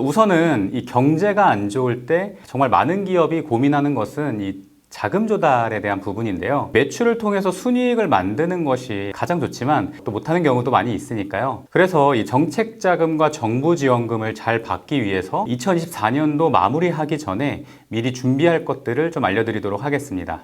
우선은 이 경제가 안 좋을 때 정말 많은 기업이 고민하는 것은 이 자금 조달에 대한 부분인데요. 매출을 통해서 순이익을 만드는 것이 가장 좋지만 또 못하는 경우도 많이 있으니까요. 그래서 이 정책 자금과 정부 지원금을 잘 받기 위해서 2024년도 마무리하기 전에 미리 준비할 것들을 좀 알려드리도록 하겠습니다.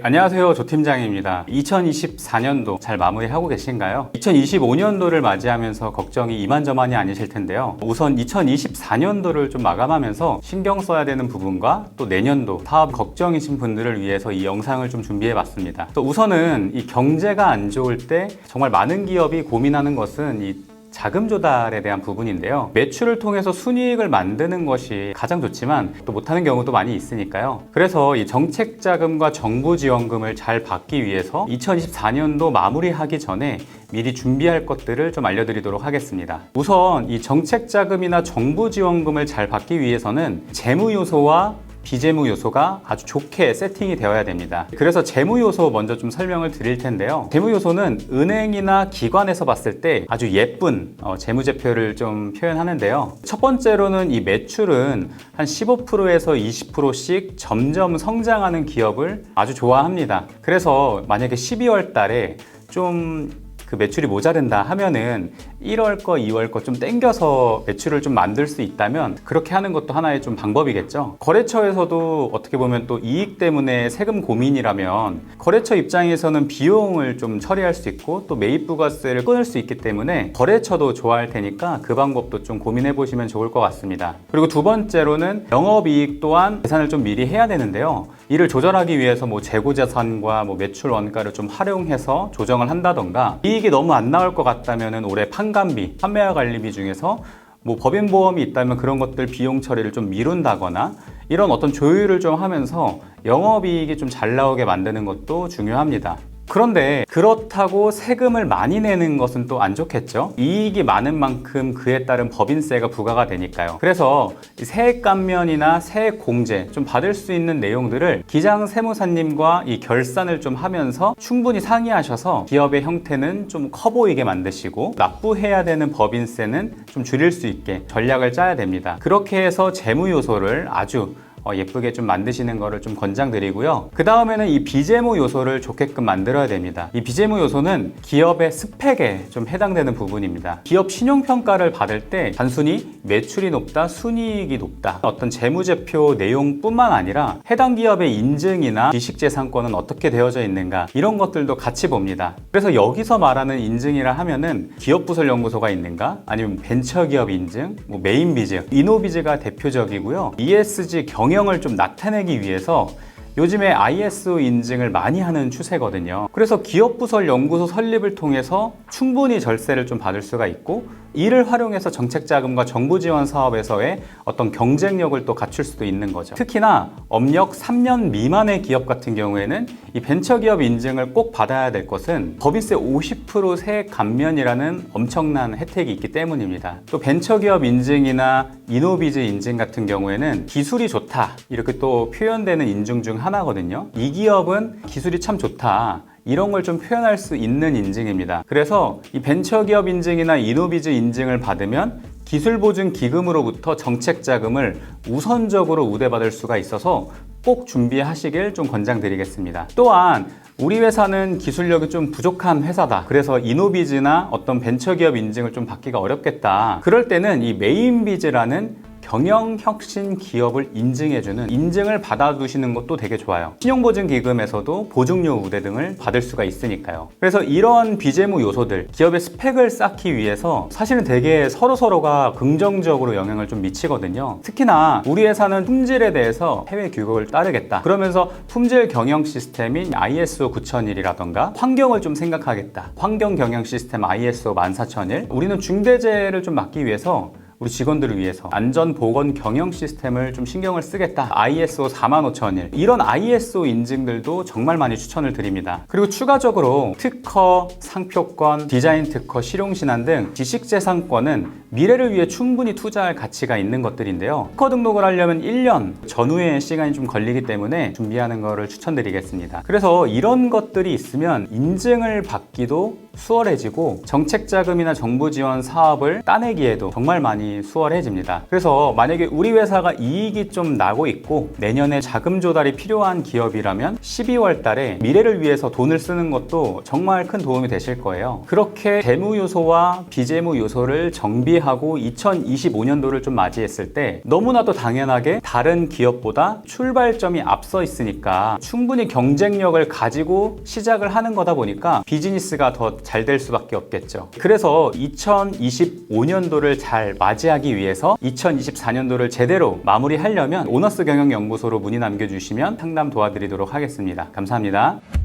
안녕하세요, 조 팀장입니다. 2024년도 잘 마무리하고 계신가요? 2025년도를 맞이하면서 걱정이 이만저만이 아니실 텐데요. 우선 2024년도를 좀 마감하면서 신경 써야 되는 부분과 또 내년도 사업 걱정이신 분들을 위해서 이 영상을 좀 준비해 봤습니다. 우선은 이 경제가 안 좋을 때 정말 많은 기업이 고민하는 것은 이 자금 조달에 대한 부분인데요. 매출을 통해서 순이익을 만드는 것이 가장 좋지만 또 못하는 경우도 많이 있으니까요. 그래서 이 정책 자금과 정부 지원금을 잘 받기 위해서 2024년도 마무리하기 전에 미리 준비할 것들을 좀 알려드리도록 하겠습니다. 우선 이 정책 자금이나 정부 지원금을 잘 받기 위해서는 재무 요소와 비재무 요소가 아주 좋게 세팅이 되어야 됩니다. 그래서 재무 요소 먼저 좀 설명을 드릴 텐데요. 재무 요소는 은행이나 기관에서 봤을 때 아주 예쁜 재무제표를 좀 표현하는데요. 첫 번째로는 이 매출은 한 15%에서 20%씩 점점 성장하는 기업을 아주 좋아합니다. 그래서 만약에 12월 달에 좀 그 매출이 모자른다 하면은 1월 거, 2월 거 좀 땡겨서 매출을 좀 만들 수 있다면 그렇게 하는 것도 하나의 좀 방법이겠죠. 거래처에서도 어떻게 보면 또 이익 때문에 세금 고민이라면 거래처 입장에서는 비용을 좀 처리할 수 있고 또 매입 부가세를 끊을 수 있기 때문에 거래처도 좋아할 테니까 그 방법도 좀 고민해 보시면 좋을 것 같습니다. 그리고 두 번째로는 영업이익 또한 계산을 좀 미리 해야 되는데요. 이를 조절하기 위해서 뭐 재고자산과 뭐 매출 원가를 좀 활용해서 조정을 한다던가, 이익이 너무 안 나올 것 같다면은 올해 판관비, 판매와 관리비 중에서 뭐 법인보험이 있다면 그런 것들 비용 처리를 좀 미룬다거나 이런 어떤 조율을 좀 하면서 영업이익이 좀 잘 나오게 만드는 것도 중요합니다. 그런데 그렇다고 세금을 많이 내는 것은 또 안 좋겠죠. 이익이 많은 만큼 그에 따른 법인세가 부과가 되니까요. 그래서 세액 감면이나 세액 공제 좀 받을 수 있는 내용들을 기장 세무사님과 이 결산을 좀 하면서 충분히 상의하셔서 기업의 형태는 좀 커 보이게 만드시고 납부해야 되는 법인세는 좀 줄일 수 있게 전략을 짜야 됩니다. 그렇게 해서 재무 요소를 아주 예쁘게 좀 만드시는 거를 좀 권장드리고요. 그 다음에는 이 비재무 요소를 좋게끔 만들어야 됩니다. 이 비재무 요소는 기업의 스펙에 좀 해당되는 부분입니다. 기업 신용평가를 받을 때 단순히 매출이 높다, 순이익이 높다, 어떤 재무제표 내용뿐만 아니라 해당 기업의 인증이나 지식재산권은 어떻게 되어져 있는가, 이런 것들도 같이 봅니다. 그래서 여기서 말하는 인증이라 하면은 기업부설연구소가 있는가, 아니면 벤처기업 인증, 뭐 메인비즈, 이노비즈가 대표적이고요. ESG 경영을 좀 나타내기 위해서 요즘에 ISO 인증을 많이 하는 추세거든요. 그래서 기업부설연구소 설립을 통해서 충분히 절세를 좀 받을 수가 있고, 이를 활용해서 정책자금과 정부 지원 사업에서의 어떤 경쟁력을 또 갖출 수도 있는 거죠. 특히나 업력 3년 미만의 기업 같은 경우에는 이 벤처기업 인증을 꼭 받아야 될 것은 법인세 50% 세액 감면이라는 엄청난 혜택이 있기 때문입니다. 또 벤처기업 인증이나 이노비즈 인증 같은 경우에는 기술이 좋다, 이렇게 또 표현되는 인증 중 하나거든요. 이 기업은 기술이 참 좋다, 이런 걸 좀 표현할 수 있는 인증입니다. 그래서 이 벤처기업 인증이나 이노비즈 인증을 받으면 기술보증기금으로부터 정책자금을 우선적으로 우대받을 수가 있어서 꼭 준비하시길 좀 권장드리겠습니다. 또한 우리 회사는 기술력이 좀 부족한 회사다, 그래서 이노비즈나 어떤 벤처기업 인증을 좀 받기가 어렵겠다, 그럴 때는 이 메인비즈라는 경영혁신 기업을 인증해주는 인증을 받아두시는 것도 되게 좋아요. 신용보증기금에서도 보증료 우대 등을 받을 수가 있으니까요. 그래서 이런 비재무 요소들, 기업의 스펙을 쌓기 위해서 사실은 되게 서로서로가 긍정적으로 영향을 좀 미치거든요. 특히나 우리 회사는 품질에 대해서 해외 규격을 따르겠다, 그러면서 품질 경영 시스템인 ISO 9001이라던가 환경을 좀 생각하겠다, 환경 경영 시스템 ISO 14001, 우리는 중대재해를 좀 막기 위해서 우리 직원들을 위해서 안전 보건 경영 시스템을 좀 신경을 쓰겠다. ISO 45001 이런 ISO 인증들도 정말 많이 추천을 드립니다. 그리고 추가적으로 특허, 상표권, 디자인 특허, 실용신안 등 지식재산권은 미래를 위해 충분히 투자할 가치가 있는 것들인데요. 특허 등록을 하려면 1년 전후의 시간이 좀 걸리기 때문에 준비하는 거를 추천드리겠습니다. 그래서 이런 것들이 있으면 인증을 받기도 수월해지고 정책 자금이나 정부 지원 사업을 따내기에도 정말 많이 수월해집니다. 그래서 만약에 우리 회사가 이익이 좀 나고 있고 내년에 자금 조달이 필요한 기업이라면 12월 달에 미래를 위해서 돈을 쓰는 것도 정말 큰 도움이 되실 거예요. 그렇게 재무 요소와 비재무 요소를 정비하고 2025년도를 좀 맞이했을 때 너무나도 당연하게 다른 기업보다 출발점이 앞서 있으니까 충분히 경쟁력을 가지고 시작을 하는 거다 보니까 비즈니스가 더 잘 될 수밖에 없겠죠. 그래서 2025년도를 잘 맞이하기 위해서 2024년도를 제대로 마무리하려면 오너스 경영연구소로 문의 남겨주시면 상담 도와드리도록 하겠습니다. 감사합니다.